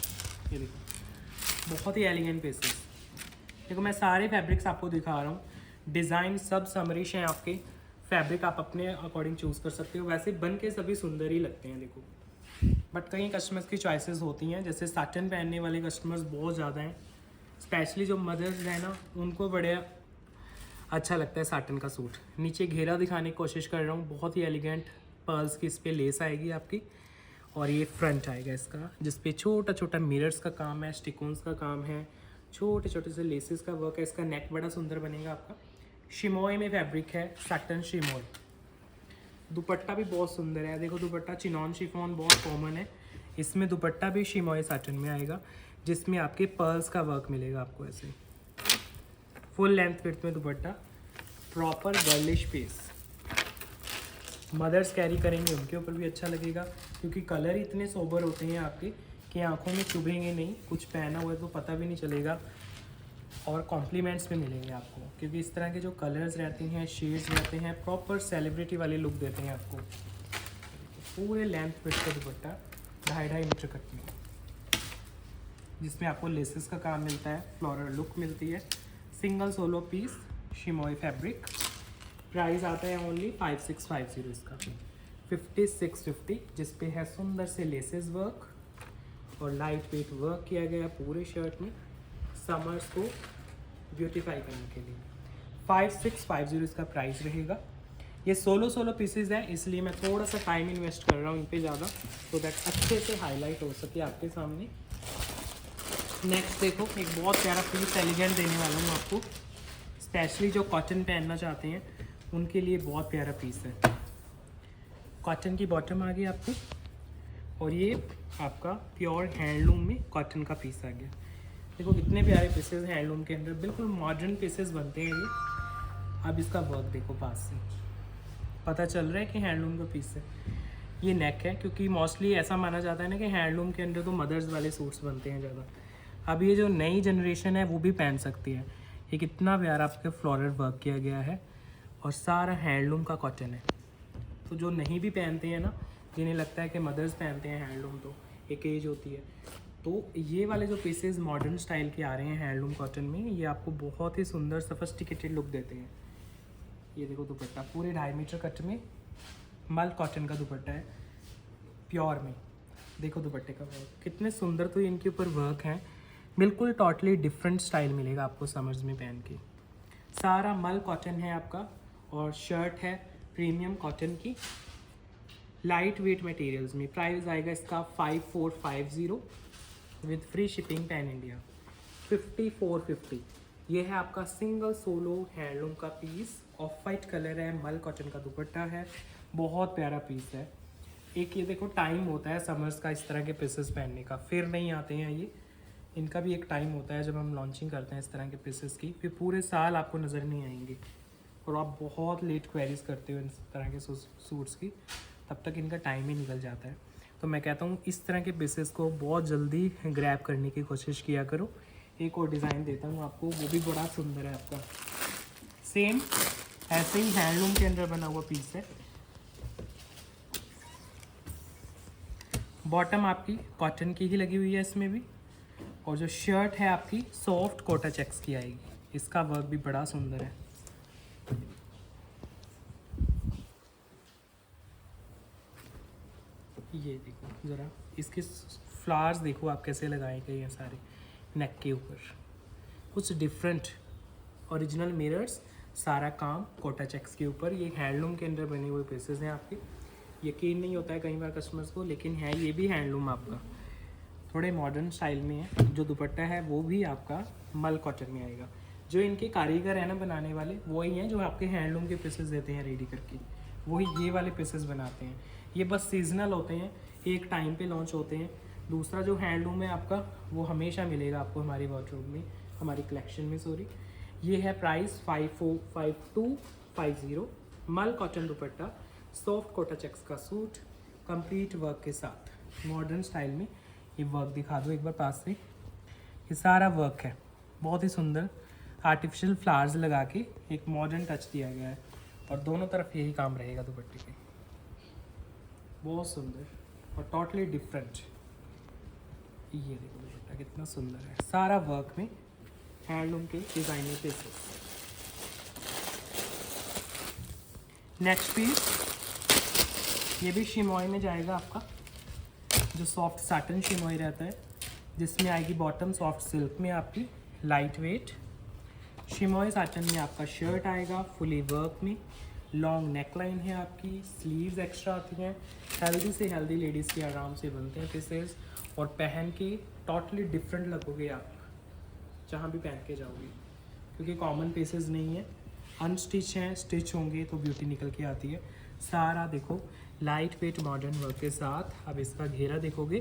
Speaker 1: ये देखो बहुत ही एलिगेंट पीसेस। देखो मैं सारे फैब्रिक्स आपको दिखा रहा हूँ, डिज़ाइन सब समरिश हैं आपके, फैब्रिक आप अपने अकॉर्डिंग चूज़ कर सकते हो। वैसे बन के सभी सुंदर ही लगते हैं देखो, बट कई कस्टमर्स की चॉइसेस होती हैं, जैसे साटन पहनने वाले कस्टमर्स बहुत ज़्यादा हैं, स्पेशली जो मदर्स हैं ना, उनको बड़े अच्छा लगता है साटन का सूट। नीचे घेरा दिखाने की कोशिश कर रहा हूँ, बहुत ही एलिगेंट पर्ल्स की इस पर लेस आएगी आपकी, और ये फ्रंट आएगा इसका, जिस पे छोटा छोटा मिरर्स का काम है, स्टिकोन्स का काम है, छोटे छोटे से लेसेस का वर्क है। इसका नेक बड़ा सुंदर बनेगा आपका। शिमोय में फैब्रिक है, साटन शिमोय। दुपट्टा भी बहुत सुंदर है, देखो दुपट्टा चिनॉन शिफॉन बहुत कॉमन है, इसमें दुपट्टा भी शिमोय साटन में आएगा, जिसमें आपके पर्ल्स का वर्क मिलेगा आपको ऐसे। फुल लेंथ विड्थ में dupatta, proper girlish piece. Mothers carry करेंगे उनके ऊपर भी अच्छा लगेगा, क्योंकि कलर इतने सोबर होते हैं आपके कि आंखों में चुभेंगे नहीं, कुछ पहना हुआ है तो पता भी नहीं चलेगा, और कॉम्प्लीमेंट्स भी मिलेंगे आपको, क्योंकि इस तरह के जो कलर्स रहते हैं, शेड्स रहते हैं, प्रॉपर सेलिब्रिटी वाले लुक देते हैं आपको। पूरे लेंथ विड्थ का दुपट्टा 2.5 मीटर कट में, जिसमें आपको लेसेस का काम मिलता है, फ्लोरल लुक मिलती है। सिंगल सोलो पीस शिमोय फैब्रिक। प्राइस आता है ओनली 5650 इसका, 5650, जिस पे है सुंदर से लेसेस वर्क और लाइट वेट वर्क किया गया पूरे शर्ट में, समर्स को ब्यूटीफाई करने के लिए। 5650 इसका प्राइस रहेगा। ये सोलो पीसेस है, इसलिए मैं थोड़ा सा टाइम इन्वेस्ट कर रहा हूँ इन पे ज़्यादा, तो दैट अच्छे से हाईलाइट हो सके आपके सामने। नेक्स्ट देखो एक बहुत प्यारा पीस एलिगेंट देने वाला हूँ आपको, स्पेशली जो कॉटन पहनना चाहते हैं उनके लिए बहुत प्यारा पीस है। कॉटन की बॉटम आ गई आपको, और ये आपका प्योर हैंडलूम में कॉटन का पीस आ गया। देखो कितने प्यारे पीसेस हैं हैंडलूम के अंदर, बिल्कुल मॉडर्न पीसेस बनते हैं ये। अब इसका वर्क देखो, पास से पता चल रहा है कि हैंडलूम का पीस है। ये नेक है, क्योंकि मोस्टली ऐसा माना जाता है ना कि हैंडलूम के अंदर तो मदर्स वाले सूट्स बनते हैं ज़्यादा। अब ये जो नई जनरेशन है वो भी पहन सकती है। ये कितना प्यारा आपके फ्लोरल वर्क किया गया है, और सारा हैंडलूम का कॉटन है। तो जो नहीं भी पहनते हैं ना, जिन्हें लगता है कि मदर्स पहनते हैं हैंडलूम, तो एक एज होती है, तो ये वाले जो पीसेस मॉडर्न स्टाइल के आ रहे हैं हैंडलूम कॉटन में, ये आपको बहुत ही सुंदर सफिस्टिकेटेड लुक देते हैं। ये देखो दुपट्टा पूरे 2.5 मीटर कट में, मल कॉटन का दुपट्टा है प्योर में। देखो दुपट्टे का वर्क कितने सुंदर, तो इनके ऊपर वर्क है, बिल्कुल टोटली डिफरेंट स्टाइल मिलेगा आपको समर्स में पहन के। सारा मल कॉटन है आपका, और शर्ट है प्रीमियम कॉटन की, लाइट वेट मटेरियल्स में। प्राइस आएगा इसका 5450 with free shipping pan India, 5450। ये है आपका सिंगल सोलो हैंडलूम का पीस, ऑफ वाइट कलर है, मल कॉटन का दुपट्टा है, बहुत प्यारा पीस है। एक ये देखो टाइम होता है समर्स का इस तरह के पीसेस पहनने का, फिर नहीं आते हैं ये, इनका भी एक टाइम होता है जब हम लॉन्चिंग करते हैं इस तरह के पीसेस की, फिर पूरे साल आपको नज़र नहीं आएंगे, और आप बहुत लेट क्वेरीज करते हो इस तरह के सूट्स की, तब तक इनका टाइम ही निकल जाता है। तो मैं कहता हूँ इस तरह के पीसेस को बहुत जल्दी ग्रैब करने की कोशिश किया करो। एक और डिज़ाइन देता हूँ आपको, वो भी बड़ा सुंदर है आपका। सेम ऐसे ही हैंडलूम के अंदर बना हुआ पीस है। बॉटम आपकी कॉटन की ही लगी हुई है इसमें भी, और जो शर्ट है आपकी सॉफ्ट कोटा चेक्स की आएगी। इसका वर्क भी बड़ा सुंदर है। ये देखो ज़रा इसके फ्लावर्स देखो आप कैसे लगाए गए हैं सारे नेक के ऊपर, कुछ डिफरेंट ओरिजिनल मिरर्स, सारा काम कोटा चेक्स के ऊपर। ये हैंडलूम के अंदर बने हुए पीसेस हैं आपके। यकीन नहीं होता है कई बार कस्टमर्स को, लेकिन है ये भी हैंडलूम आपका, थोड़े मॉडर्न स्टाइल में है। जो दुपट्टा है वो भी आपका मल कॉटन में आएगा। जो इनके कारीगर हैं ना बनाने वाले, वही हैं जो आपके हैंडलूम के पीसेस देते हैं रेडी करके, वही ये वाले पीसेस बनाते हैं। ये बस सीजनल होते हैं, एक टाइम पे लॉन्च होते हैं। दूसरा जो हैंडलूम है आपका वो हमेशा मिलेगा आपको हमारी वार्डरोब में, हमारी कलेक्शन में सॉरी। ये है प्राइस 545250 मल cotton dupatta, soft Kota checks का सूट, कंप्लीट वर्क के साथ मॉडर्न स्टाइल में। ये वर्क दिखा दो एक बार पास से। ये सारा वर्क है बहुत ही सुंदर, आर्टिफिशियल फ्लावर्स लगा के एक मॉडर्न टच दिया गया है, और दोनों तरफ यही काम रहेगा दुपट्टे के। बहुत सुंदर और टोटली डिफरेंट। ये देखो दुपट्टा कितना सुंदर है, सारा वर्क में हैंडलूम के डिजाइनर पीसेस। नेक्स्ट पीस ये भी शिमोई में जाएगा आपका, जो सॉफ्ट साटन शिमोई रहता है, जिसमें आएगी बॉटम सॉफ्ट सिल्क में आपकी, लाइट वेट शिमोई साटन में आपका शर्ट आएगा फुली वर्क में। लॉन्ग नेकलाइन है आपकी, स्लीव्स एक्स्ट्रा आती हैं। हेल्दी से हेल्दी लेडीज़ के आराम से बनते हैं पीसेस, और पहन के टोटली डिफरेंट लगोगे आप जहाँ भी पहन के जाओगे, क्योंकि कॉमन पीसेस नहीं है, अनस्टिच हैं। स्टिच होंगे तो ब्यूटी निकल के आती है। सारा देखो लाइट वेट मॉडर्न वर्क के साथ। अब इसका घेरा देखोगे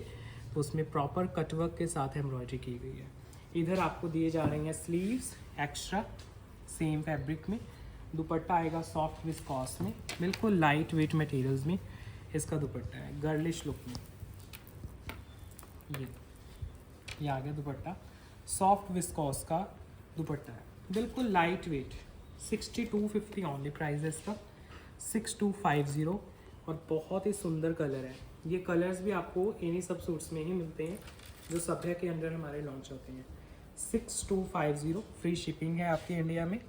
Speaker 1: तो उसमें प्रॉपर कट वर्क के साथ एम्ब्रॉयडरी की गई है। इधर आपको दिए जा रहे हैं स्लीव्स एक्स्ट्रा सेम फैब्रिक में। दुपट्टा आएगा सॉफ्ट विस्कॉस में, बिल्कुल लाइट वेट मटेरियल्स में इसका दुपट्टा है, गर्लिश लुक में। ये आ गया दुपट्टा, सॉफ्ट विस्कॉस का दुपट्टा है, बिल्कुल लाइट वेट। 6250 ऑनली प्राइस है इसका, 6250, और बहुत ही सुंदर कलर है। ये कलर्स भी आपको इन्हीं सब सूट्स में ही मिलते हैं जो सभ्य के अंदर हमारे लॉन्च होते हैं। 6250 फ्री शिपिंग है आपकी इंडिया में।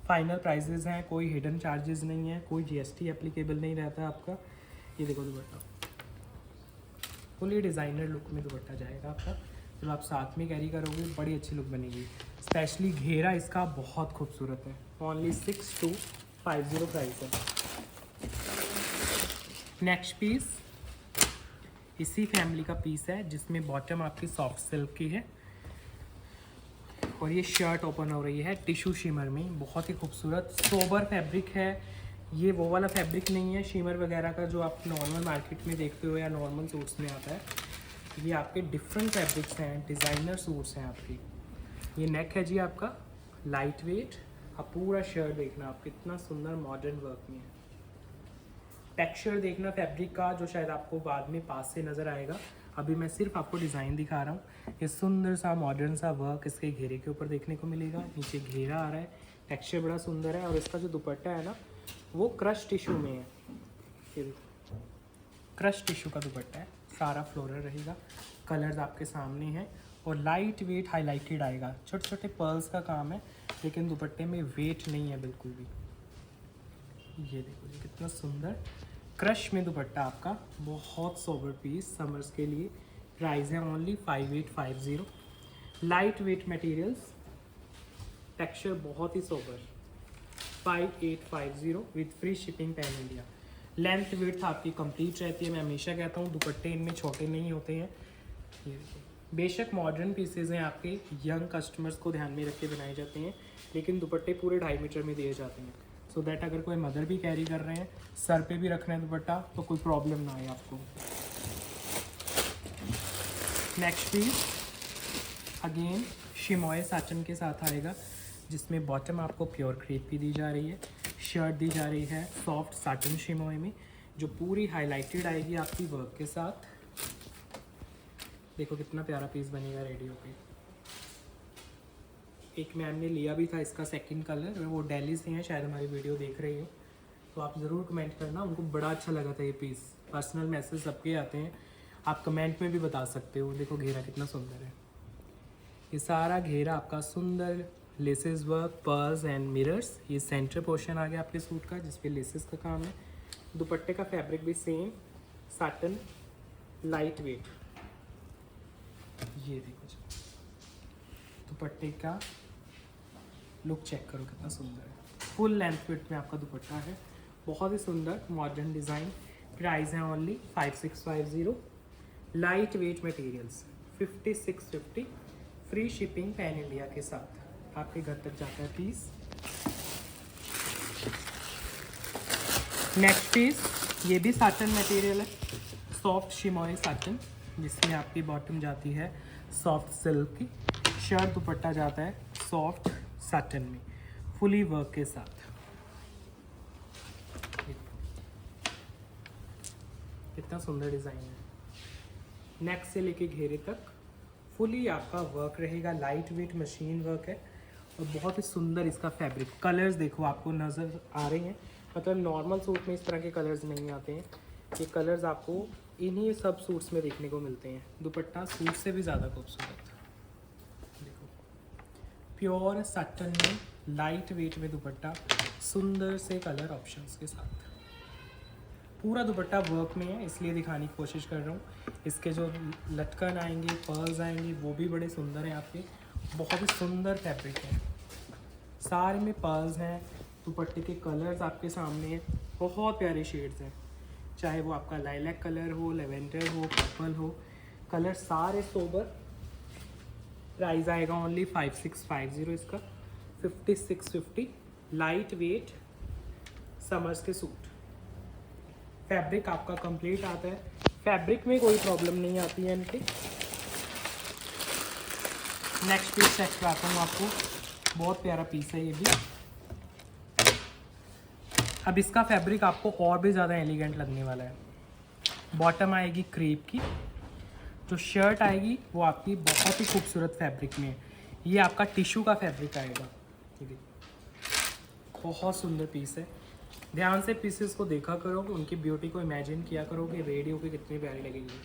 Speaker 1: फाइनल प्राइजेज हैं, कोई हिडन चार्जेस नहीं है, कोई जीएसटी एप्लीकेबल नहीं रहता है आपका। ये देखो दुपट्टा फुली डिज़ाइनर लुक में दुपट्टा जाएगा आपका, जब आप साथ में कैरी करोगे बड़ी अच्छी लुक बनेगी। स्पेशली घेरा इसका बहुत खूबसूरत है। ओनली 6250 प्राइस है। नेक्स्ट पीस इसी फैमिली का पीस है, जिसमें बॉटम आपकी सॉफ्ट सिल्क की है, और ये शर्ट ओपन हो रही है टिश्यू शिमर में। बहुत ही खूबसूरत सोबर फैब्रिक है। ये वो वाला फैब्रिक नहीं है शिमर वगैरह का जो आप नॉर्मल मार्केट में देखते हो या नॉर्मल सूट्स में आता है। ये आपके डिफरेंट फैब्रिक्स हैं, डिज़ाइनर सूट्स हैं आपकी। ये नेक है जी आपका लाइट वेट। आप पूरा शर्ट देखना आप कितना सुंदर मॉडर्न वर्क में है। टेक्सचर देखना फैब्रिक का, जो शायद आपको बाद में पास से नज़र आएगा। अभी मैं सिर्फ आपको डिज़ाइन दिखा रहा हूँ। ये सुंदर सा मॉडर्न सा वर्क इसके घेरे के ऊपर देखने को मिलेगा। नीचे घेरा आ रहा है, टेक्सचर बड़ा सुंदर है, और इसका जो दुपट्टा है ना वो क्रश टिश्यू में है। ये देखो क्रश टिश्यू का दुपट्टा है, सारा फ्लोरल रहेगा। कलर्स आपके सामने हैं, और लाइट वेट हाईलाइटेड आएगा। छोटे छोटे पर्ल्स का काम है, लेकिन दुपट्टे में वेट नहीं है बिल्कुल भी। ये देखो ये कितना सुंदर क्रश में दुपट्टा आपका, बहुत सोबर पीस समर्स के लिए। प्राइस है only 5850। Light weight materials, texture बहुत ही sober. 5850 with free shipping pan India. Length width आपकी कंप्लीट रहती है। मैं हमेशा कहता हूँ दुपट्टे इनमें छोटे नहीं होते हैं। ये देखो बेशक मॉडर्न पीसेज हैं आपके, यंग कस्टमर्स को ध्यान में रख के बनाए जाते हैं, लेकिन दुपट्टे पूरे 2.5 मीटर में दिए जाते हैं, सो दैट अगर कोई मदर भी कैरी कर रहे हैं, सर पे भी रखना है दुपट्टा, तो कोई प्रॉब्लम ना आए आपको। नेक्स्ट पीस अगेन शिमोए साटन के साथ आएगा, जिसमें बॉटम आपको प्योर क्रेप की दी जा रही है, शर्ट दी जा रही है सॉफ्ट साटन शिमोए में, जो पूरी हाईलाइटेड आएगी आपकी वर्क के साथ। देखो कितना प्यारा पीस बनेगा रेडियो पे। एक मैम ने लिया भी था इसका सेकंड कलर, वो दिल्ली से हैं, शायद हमारी वीडियो देख रही हो, तो आप ज़रूर कमेंट करना, उनको बड़ा अच्छा लगा था ये पीस। पर्सनल मैसेज सबके आते हैं, आप कमेंट में भी बता सकते हो। देखो घेरा कितना सुंदर है, ये सारा घेरा आपका सुंदर laces work, pearls and mirrors. ये सेंटर पोर्शन आ गया आपके सूट का जिस पे लेसेस का काम है। दुपट्टे का फैब्रिक भी सेम साटन, लाइट वेट। ये देखो जी, दुपट्टे का लुक चेक करो कितना सुंदर है। फुल लेंथ विड्थ में आपका दुपट्टा है, बहुत ही सुंदर मॉडर्न डिज़ाइन। प्राइस है only 5650। Light weight materials 5650, free shipping pan India के साथ आपके घर तक जाता है पीस। नेक्स्ट पीस, ये भी साटन मटेरियल है, सॉफ्ट शिमोई साटन, जिसमें आपकी बॉटम जाती है सॉफ्ट सिल्क की, शर्ट दुपट्टा जाता है सॉफ्ट साटन में फुली वर्क के साथ। कितना सुंदर डिज़ाइन है, नेक से लेके घेरे तक फुली आपका वर्क रहेगा, लाइट वेट मशीन वर्क है और बहुत ही सुंदर इसका फैब्रिक। कलर्स देखो आपको नज़र आ रहे हैं, मतलब नॉर्मल सूट में इस तरह के कलर्स नहीं आते हैं, ये कलर्स आपको इन्हीं सब सूट्स में देखने को मिलते हैं। दुपट्टा सूट से भी ज़्यादा खूबसूरत, देखो प्योर साटन में लाइट वेट में दुपट्टा, सुंदर से कलर ऑप्शंस के साथ। पूरा दुपट्टा वर्क में है इसलिए दिखाने की कोशिश कर रहा हूँ। इसके जो लटकन आएंगे, पर्ल्स आएंगे, वो भी बड़े सुंदर हैं आपके, बहुत ही सुंदर फैब्रिक है, सारे में पर्ल्स हैं। दुपट्टे के कलर्स आपके सामने हैं, बहुत प्यारे शेड्स हैं, चाहे वो आपका लाइलैक कलर हो, लेवेंडर हो, पर्पल हो, कलर सारे सोबर। प्राइस आएगा ओनली 5650 इसका, 5650। लाइट वेट समर्स के सूट, फैब्रिक आपका कंप्लीट आता है, फैब्रिक में कोई प्रॉब्लम नहीं आती है इनकी। नेक्स्ट पीस चेक कराता हूँ आपको, बहुत प्यारा पीस है ये भी। अब इसका फैब्रिक आपको और भी ज़्यादा एलिगेंट लगने वाला है। बॉटम आएगी क्रेप की, जो शर्ट आएगी वो आपकी बहुत ही खूबसूरत फैब्रिक में है। ये आपका टिश्यू का फैब्रिक आएगा, ये देखिए बहुत सुंदर पीस है। ध्यान से पीसेस को देखा करो, उनकी ब्यूटी को इमेजिन किया करो कि रेडियो के कितने प्यारे लगेंगे,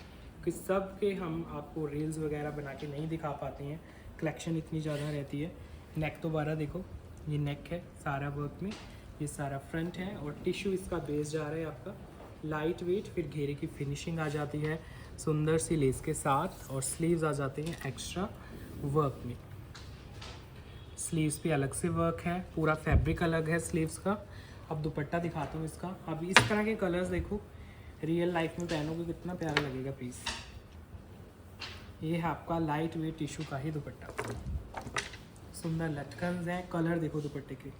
Speaker 1: कि सब के हम आपको रील्स वगैरह बना के नहीं दिखा पाते हैं, कलेक्शन इतनी ज़्यादा रहती है। नेक दोबारा देखो, ये नेक है सारा वर्क में, ये सारा फ्रंट है और टिश्यू इसका बेस जा रहा है आपका लाइट वेट। फिर घेरे की फिनिशिंग आ जाती है सुंदर सी लेस के साथ और स्लीव्स आ जाते हैं एक्स्ट्रा वर्क में। स्लीव्स पे अलग से वर्क है, पूरा फैब्रिक अलग है स्लीव्स का। अब दुपट्टा दिखाता हूँ इसका। अब इस तरह के कलर्स देखो, रियल लाइफ में पहनोगे कितना प्यारा लगेगा पीस। ये है आपका लाइट वेट टिश्यू का ही दुपट्टा, सुंदर लटकन्स हैं, कलर देखो दुपट्टे के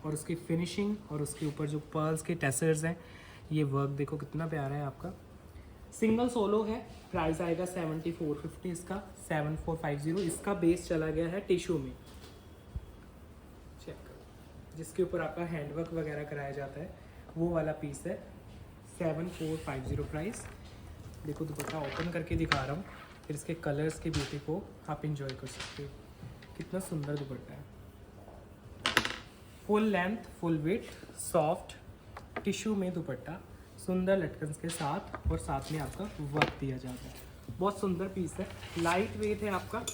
Speaker 1: और उसकी फिनिशिंग और उसके ऊपर जो पर्ल्स के टेसर्स हैं, ये वर्क देखो कितना प्यारा है आपका। सिंगल सोलो है, प्राइस आएगा 7450 इसका, 7450। इसका बेस चला गया है टिश्यू में, चेक करो, जिसके ऊपर आपका हैंडवर्क वगैरह कराया जाता है, वो वाला पीस है। 7450 प्राइस। देखो दुपट्टा ओपन करके दिखा रहा हूँ, फिर इसके कलर्स की ब्यूटी को आप इंजॉय कर सकते हो। कितना सुंदर दुपट्टा है, full length, full weight, soft tissue में दुपट्टा, सुंदर लटकन्स के साथ और साथ में आपका वर्क दिया जाता है। बहुत सुंदर पीस है, लाइट वेट है आपका।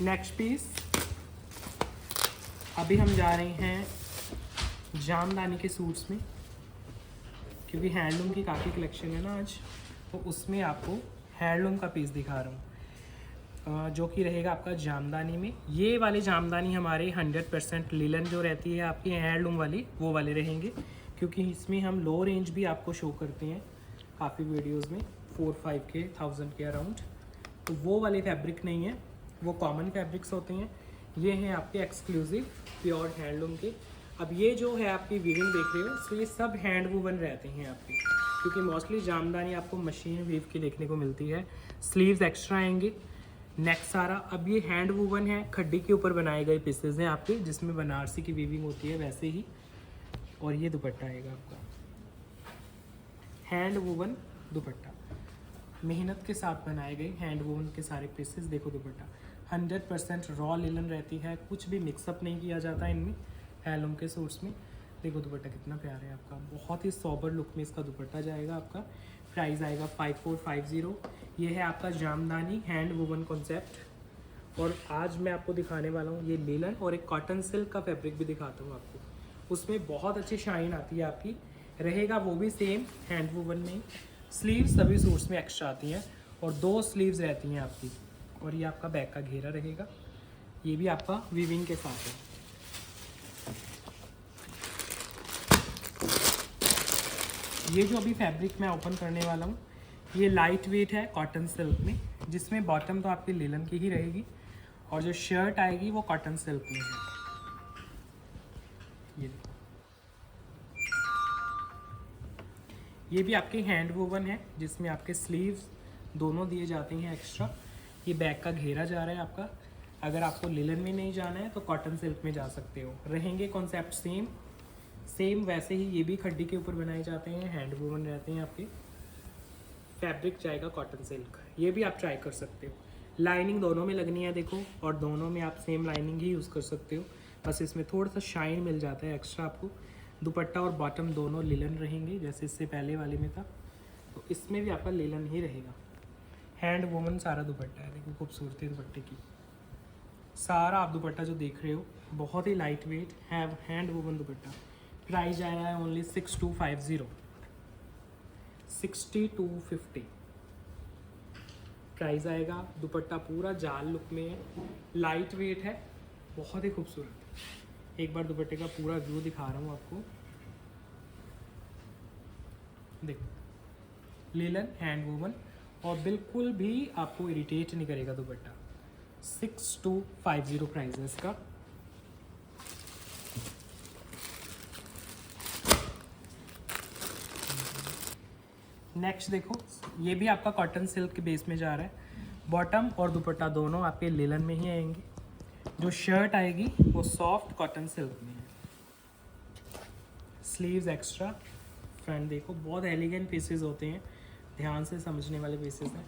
Speaker 1: नेक्स्ट पीस, अभी हम जा रहे हैं जामदानी के सूट्स में, क्योंकि हैंडलूम की काफ़ी कलेक्शन है ना आज, तो उसमें आपको हैंडलूम का पीस दिखा रहा हूँ, जो कि रहेगा आपका जामदानी में। ये वाले जामदानी हमारे 100% लिलन जो रहती है आपकी हैंडलूम वाली, वो वाले रहेंगे, क्योंकि इसमें हम लो रेंज भी आपको शो करते हैं काफ़ी वीडियोस में, 4-5 के 1000 के अराउंड। तो वो वाले फैब्रिक नहीं है, वो कॉमन फैब्रिक्स होते हैं। ये हैं आपके एक्सक्लूसिव प्योर हैंडलूम के। अब ये जो है आपकी वीविंग देख रहे हो, तो ये सब हैंड वूवन रहते हैं आपके, क्योंकि मोस्टली जामदानी आपको मशीन वीव की देखने को मिलती है। स्लीव्स एक्स्ट्रा आएंगे, नेक सारा। अब ये हैंड वूवन है, खड्डी के ऊपर बनाए गए पीसेज हैं आपके, जिसमें बनारसी की वीविंग होती है वैसे ही। और ये दुपट्टा आएगा आपका, हैंड वोवन दुपट्टा, मेहनत के साथ बनाए गए हैंड वोवन के सारे पीसेस। देखो दुपट्टा 100% रॉ लिलन रहती है, कुछ भी मिक्सअप नहीं किया जाता इनमें हैंडलूम के सूट्स में। देखो दुपट्टा कितना प्यारा है आपका, बहुत ही सोबर लुक में इसका दुपट्टा जाएगा आपका। प्राइस आएगा 5450। ये है आपका जामदानी हैंड वोवन कॉन्सेप्ट। और आज मैं आपको दिखाने वाला हूँ ये लिलन और एक कॉटन सिल्क का फैब्रिक भी दिखाता हूँ आपको। उसमें बहुत अच्छी शाइन आती है आपकी, रहेगा वो भी सेम हैंड वोवन में। स्लीव्स सभी सूट्स में एक्स्ट्रा आती हैं और 2 स्लीव्स रहती हैं आपकी। और ये आपका बैक का घेरा रहेगा, ये भी आपका वीविंग के साथ है। ये जो अभी फैब्रिक मैं ओपन करने वाला हूँ ये लाइट वेट है कॉटन सिल्क में, जिसमें बॉटम तो आपकी लिलन की ही रहेगी और जो शर्ट आएगी वो कॉटन सिल्क में है। ये भी आपके हैंड वोवन है, जिसमें आपके स्लीव्स दोनों दिए जाते हैं एक्स्ट्रा। ये बैक का घेरा जा रहा है आपका। अगर आपको लिलन में नहीं जाना है तो कॉटन सिल्क में जा सकते हो, रहेंगे कॉन्सेप्ट सेम वैसे ही। ये भी खड्डी के ऊपर बनाए जाते हैं, हैंड वोवन रहते हैं आपके। फैब्रिक जाएगा कॉटन सिल्क, ये भी आप ट्राई कर सकते हो। लाइनिंग दोनों में लगनी है देखो, और दोनों में आप सेम लाइनिंग ही यूज़ कर सकते हो, बस इसमें थोड़ा सा शाइन मिल जाता है एक्स्ट्रा आपको। दुपट्टा और बॉटम दोनों लिलन रहेंगे, जैसे इससे पहले वाले में था, तो इसमें भी आपका लिलन ही रहेगा। हैंड वोवन सारा दुपट्टा है, देखो खूबसूरती दुपट्टे की। सारा आप दुपट्टा जो देख रहे हो बहुत ही लाइट वेट है, हैंड वोवन दुपट्टा। प्राइस आया है ओनली 6250, 6250 प्राइस आएगा। दुपट्टा पूरा जाल लुक में है, लाइट वेट है, बहुत ही खूबसूरत। एक बार दुपट्टे का पूरा व्यू दिखा रहा हूँ आपको। देखो लिलन हैंड वोवन, और बिल्कुल भी आपको इरिटेट नहीं करेगा दुपट्टा। 6250 प्राइस है इसका। नेक्स्ट देखो, ये भी आपका कॉटन सिल्क के बेस में जा रहा है। बॉटम और दुपट्टा दोनों आपके लिलन में ही आएंगे। जो शर्ट आएगी वो सॉफ्ट कॉटन सिल्क में है। स्लीव्स एक्स्ट्रा, फ्रंट देखो बहुत एलिगेंट पीसेस होते हैं, ध्यान से समझने वाले पीसेस हैं।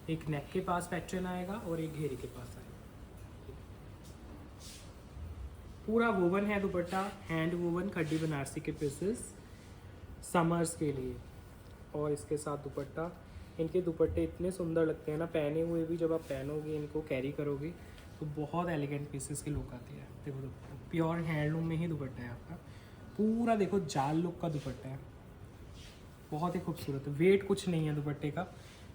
Speaker 1: एक नेक के पास पैटर्न आएगा और एक घेरे के पास आएगा। पूरा वोवन है दुपट्टा, हैंड वोवन खड्डी बनारसी के पीसेस समर्स के लिए। और इसके साथ दुपट्टा, इनके दुपट्टे इतने सुंदर लगते हैं ना, पहने हुए भी जब आप पहनोगे, इनको कैरी करोगे तो बहुत एलिगेंट पीसेस की लुक आती है। देखो दुपट्टा प्योर हैंडलूम में ही दुपट्टा है आपका, पूरा देखो जाल लुक का दुपट्टा है, बहुत ही खूबसूरत। वेट कुछ नहीं है दुपट्टे का,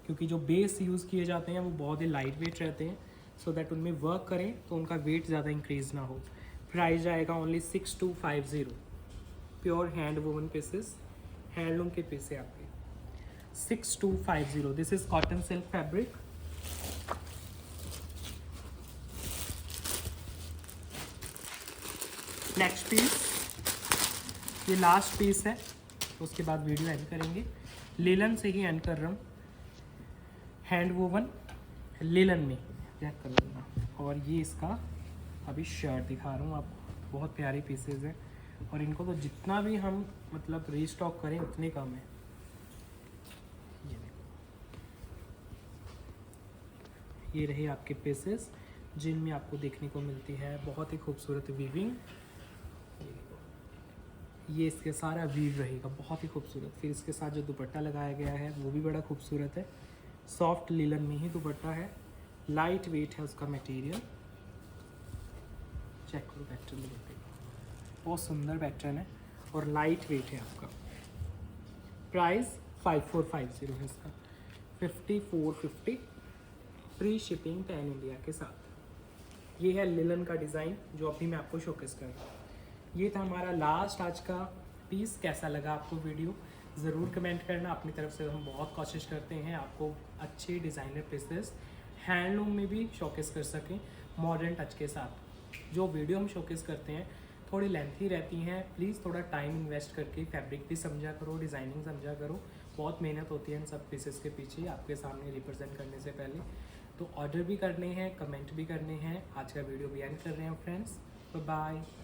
Speaker 1: क्योंकि जो बेस यूज़ किए जाते हैं वो बहुत ही लाइट वेट रहते हैं, सो दैट उनमें वर्क करें तो उनका वेट ज़्यादा इंक्रीज़ ना हो। प्राइस आएगा only 6250, pure hand woven pieces, handloom के पीस है आपके। 6250, this is cotton silk fabric. Next piece, ये लास्ट पीस है, उसके बाद वीडियो एंड करेंगे। लिलन से ही एंड कर रहा हूँ, हैंड वोवन लिलन में चेक कर लेना। और ये इसका अभी शर्ट दिखा रहा हूँ आपको, बहुत प्यारे पीसेज हैं, और इनको तो जितना भी हम मतलब रीस्टॉक करें उतने कम है। ये रहे आपके पीसेस, जिनमें आपको देखने को मिलती है बहुत ही खूबसूरत वीविंग। ये इसके सारा वीव रहेगा, बहुत ही खूबसूरत। फिर इसके साथ जो दुपट्टा लगाया गया है वो भी बड़ा खूबसूरत है, सॉफ्ट लिलन में ही दुपट्टा है, लाइट वेट है उसका मटेरियल। चेक करो पैटर्न दुपट्टे का, बहुत सुंदर पैटर्न है और लाइट वेट है आपका। प्राइस 5450 है इसका, 5450 फ्री शिपिंग पैन इंडिया के साथ। ये है लिलन का डिज़ाइन जो अभी मैं आपको शोकेस कर रहा हूँ। ये था हमारा लास्ट आज का पीस। कैसा लगा आपको वीडियो ज़रूर कमेंट करना। अपनी तरफ से हम बहुत कोशिश करते हैं आपको अच्छे डिज़ाइनर पीसेस हैंडलूम में भी शोकेस कर सकें मॉडर्न टच के साथ। जो वीडियो हम शोकेस करते हैं थोड़ी लेंथी रहती हैं, प्लीज़ थोड़ा टाइम इन्वेस्ट करके फैब्रिक भी समझा करो, डिज़ाइनिंग समझा करो। बहुत मेहनत होती है इन सब पीसेस के पीछे आपके सामने रिप्रेजेंट करने से पहले। तो ऑर्डर भी करने हैं, कमेंट भी करने हैं। आज का वीडियो भी एंड कर रहे हैं फ्रेंड्स, बाय बाय।